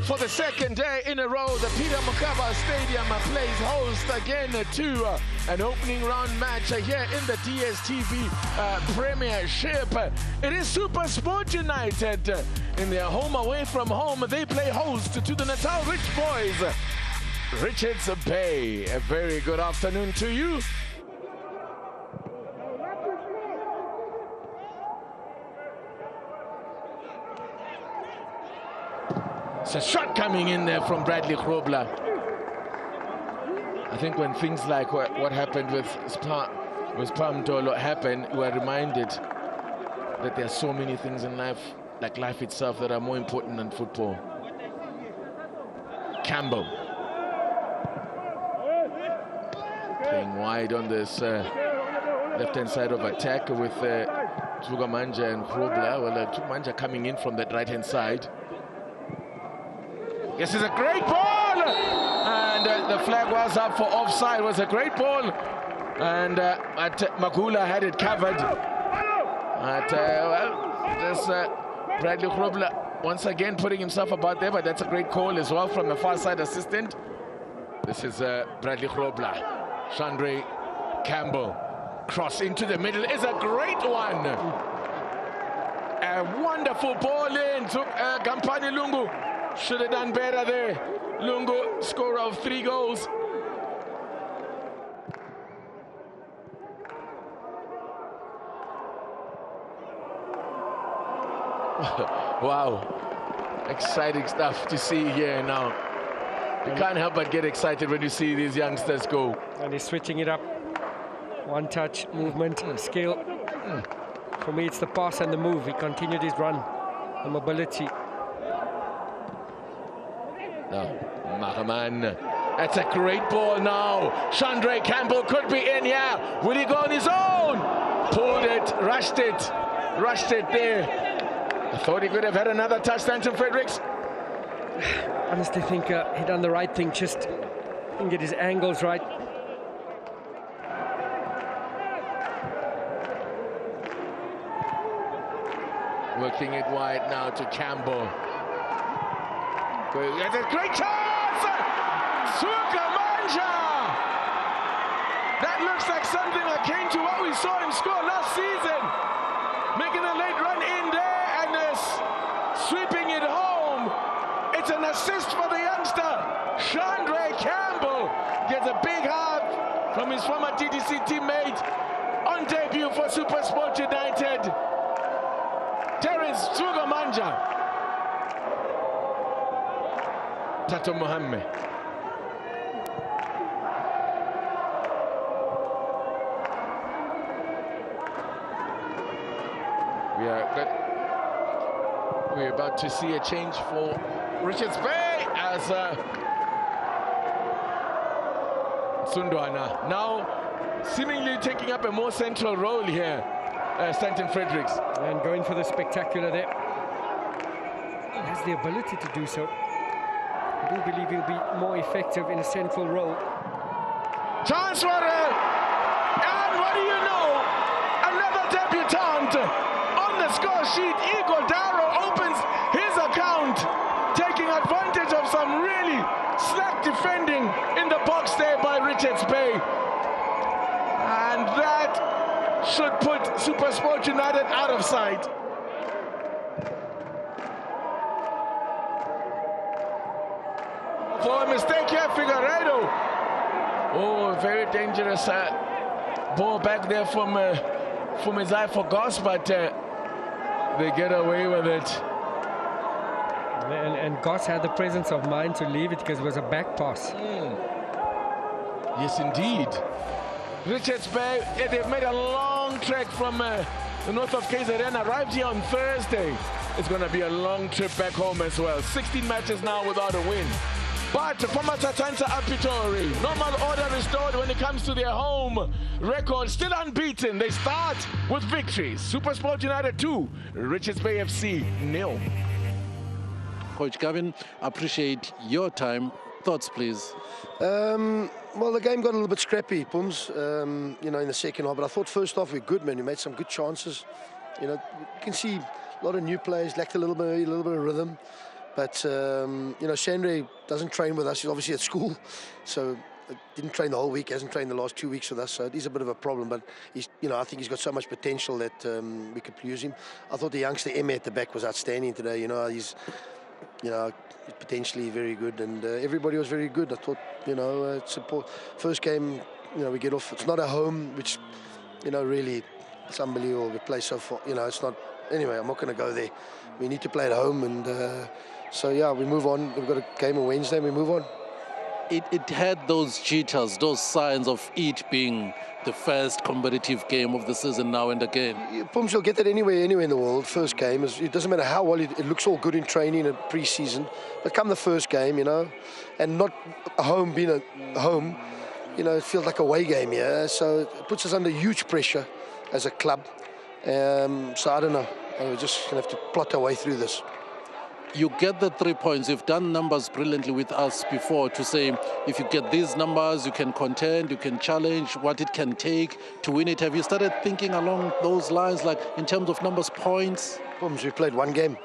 For the second day in a row, the Peter Mokaba Stadium plays host again to an opening round match here in the DSTV Premiership. It is Supersport United. In their home away from home, they play host to the Natal Rich Boys. Richards Bay, a very good afternoon to you. It's a shot coming in there from Bradley Grobler. I think when things like what happened with Spamtolo happen, we're reminded that there are so many things in life, like life itself, that are more important than football. Campbell. Playing wide on this left-hand side of attack with Tsugamanja and Grobler. Well, Tsugamanja coming in from that right-hand side. This is a great ball, and the flag was up for offside. It was a great ball, and Magula had it covered. Bradley Grobler once again putting himself about there, but that's a great call as well from the far side assistant. This is Bradley Grobler. Chandre Campbell, cross into the middle is a great one. A wonderful ball in to Gampani Lungu. Should have done better there. Lungu, scorer of 3 goals. Wow. Exciting stuff to see here now. You can't help but get excited when you see these youngsters go. And he's switching it up. One touch, movement, skill. For me, it's the pass and the move. He continued his run, the mobility. No, Mahaman. That's a great ball now. Chandre Campbell could be in here. Will he go on his own? Pulled it, rushed it there. I thought he could have had another touch, Stanton Fredericks. I honestly think he done the right thing, just didn't get his angles right. Working it wide now to Campbell. That's a great chance! Tsugamanja! That looks like something akin to what we saw him score last season. Making a late run in there and sweeping it home. It's an assist for the youngster. Chandre Campbell gets a big hug from his former TTC teammate on debut for Supersport United. Terence Tsugamanja. Tato Mohammed. We're about to see a change for Richards Bay as Sundwana now seemingly taking up a more central role here. Stanton Fredericks. And going for the spectacular there. He has the ability to do so. I do believe he'll be more effective in a central role. Chance for and what do you know? Another debutant on the score sheet. Igor Darrow opens his account, taking advantage of some really slack defending in the box there by Richards Bay. And that should put Supersport United out of sight. For a mistake here, Figueiredo. Oh, very dangerous ball back there from his eye for Goss, but they get away with it. And Goss had the presence of mind to leave it because it was a back pass. Yes, indeed. Richards Bay, they've made a long trek from the north of KZN, arrived here on Thursday. It's going to be a long trip back home as well. 16 matches now without a win. But for Matatansa Apitori, normal order restored when it comes to their home record. Still unbeaten. They start with victories. Supersport United 2, Richards Bay FC 0. Coach Gavin, appreciate your time. Thoughts, please. Well, the game got a little bit scrappy, Pums, you know, in the second half. But I thought first half we were good, man. We made some good chances. You know, you can see a lot of new players, lacked a little bit of rhythm. But, you know, Shandray doesn't train with us. He's obviously at school, so didn't train the whole week, hasn't trained the last 2 weeks with us, so it is a bit of a problem. But, he's, you know, I think he's got so much potential that we could use him. I thought the youngster, Emma, at the back was outstanding today. You know, he's potentially very good, and everybody was very good. I thought, you know, it's important. First game, you know, we get off. It's not a home, which, you know, really, it's unbelievable. We play so far, you know, it's not. Anyway, I'm not going to go there. We need to play at home, and so yeah, we move on. We've got a game on Wednesday, and we move on. It had those jitters, those signs of it being the first competitive game of the season now and again. Pums, you'll get that anywhere in the world. First game, it doesn't matter how well it looks all good in training and pre-season, but come the first game, you know, and not a home being a home, you know, it feels like a away game, yeah. So it puts us under huge pressure as a club. So I don't know. We're just going to have to plot our way through this. You get the 3 points. You've done numbers brilliantly with us before to say if you get these numbers, you can contend, you can challenge what it can take to win it. Have you started thinking along those lines, like in terms of numbers, points? Pums, we played one game.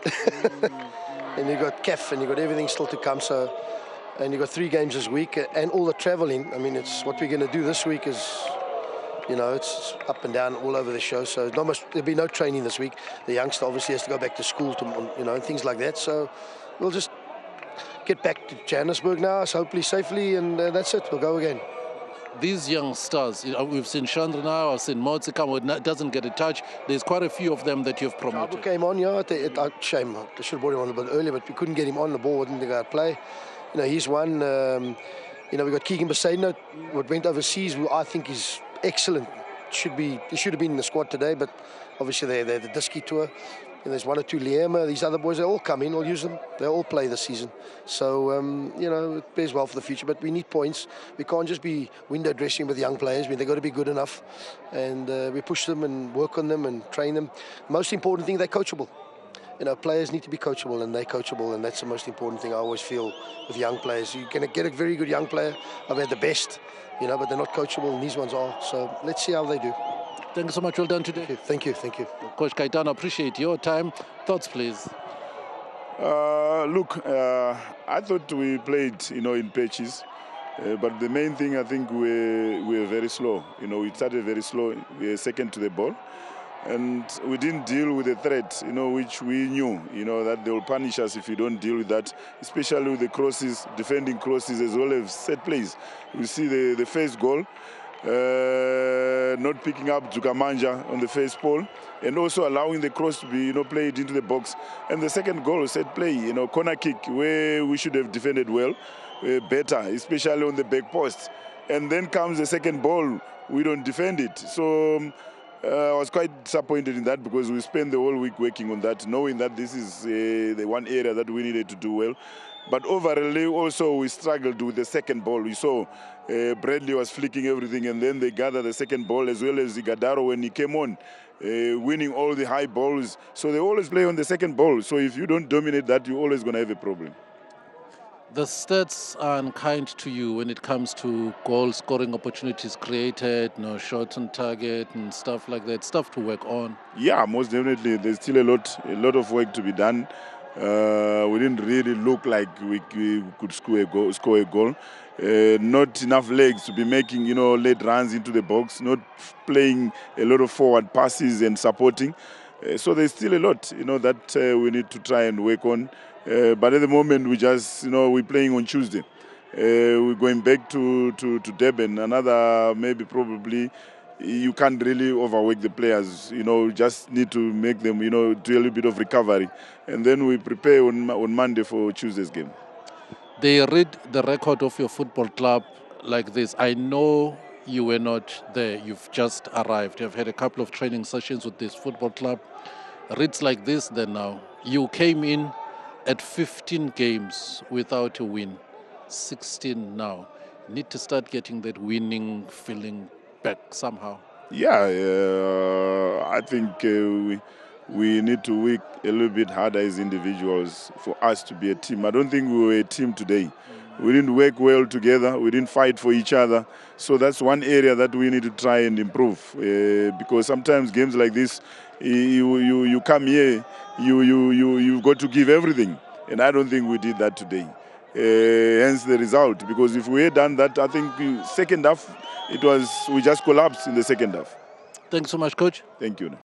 And you got CAF and you got everything still to come. So, and you got 3 games this week and all the traveling. I mean, it's what we're going to do this week is, you know, it's up and down all over the show. So not much, there'll be no training this week. The youngster obviously has to go back to school, you know, and things like that. So we'll just get back to Johannesburg now, so hopefully safely, and that's it. We'll go again. These young stars, we've seen Chandra now, I've seen Motsi come, doesn't get a touch. There's quite a few of them that you've promoted. Abu came on, yeah. Shame, I should have brought him on a bit earlier, but we couldn't get him on. The ball wouldn't go out play. You know, he's one. You know, we got Keegan Basadino, what went overseas, who I think is excellent. He should have been in the squad today, but obviously they're the Disky tour. And there's 1 or 2 Liema, these other boys, they all come in, we'll use them. They all play this season. So, you know, it bears well for the future, but we need points. We can't just be window dressing with young players. I mean, they've got to be good enough. And we push them and work on them and train them. Most important thing, they're coachable. You know, players need to be coachable, and they're coachable, and that's the most important thing I always feel with young players. You can get a very good young player. I've had the best, you know, but they're not coachable, and these ones are. So let's see how they do. Thank you so much. Well done today. Thank you. Thank you. Coach Kaitana, appreciate your time. Thoughts, please. Look, I thought we played, you know, in patches. But the main thing, I think we were very slow. You know, we started very slow. We were second to the ball. And we didn't deal with the threat, you know, which we knew, you know, that they will punish us if we don't deal with that, especially with the crosses, defending crosses as well as set plays. You see the first goal, not picking up Jukamanja on the first ball, and also allowing the cross to be, you know, played into the box. And the second goal, set play, you know, corner kick, where we should have defended well, better, especially on the back post. And then comes the second ball, we don't defend it. So I was quite disappointed in that, because we spent the whole week working on that, knowing that this is the one area that we needed to do well. But overall, also, we struggled with the second ball. We saw Bradley was flicking everything, and then they gathered the second ball, as well as Igadaro when he came on, winning all the high balls. So they always play on the second ball. So if you don't dominate that, you're always going to have a problem. The stats are unkind to you when it comes to goal-scoring opportunities created, you know, shots on target and stuff like that, stuff to work on. Yeah, most definitely. There's still a lot of work to be done. We didn't really look like we could score a goal. Not enough legs to be making, you know, late runs into the box, not playing a lot of forward passes and supporting. So there's still a lot, you know, that we need to try and work on. But at the moment, we just, you know, we're playing on Tuesday. We're going back to Durban. Another, maybe probably, you can't really overwork the players. You know, just need to make them, you know, do a little bit of recovery. And then we prepare on Monday for Tuesday's game. They read the record of your football club like this. I know you were not there. You've just arrived. You've had a couple of training sessions with this football club. Reads like this then now. You came in at 15 games without a win, 16 now. Need to start getting that winning feeling back somehow. Yeah, I think we need to work a little bit harder as individuals for us to be a team. I don't think we were a team today. We didn't work well together. We didn't fight for each other. So that's one area that we need to try and improve. Because sometimes games like this, you come here, you've got to give everything. And I don't think we did that today. Hence the result, because if we had done that, I think second half, we just collapsed in the second half. Thanks so much, Coach. Thank you.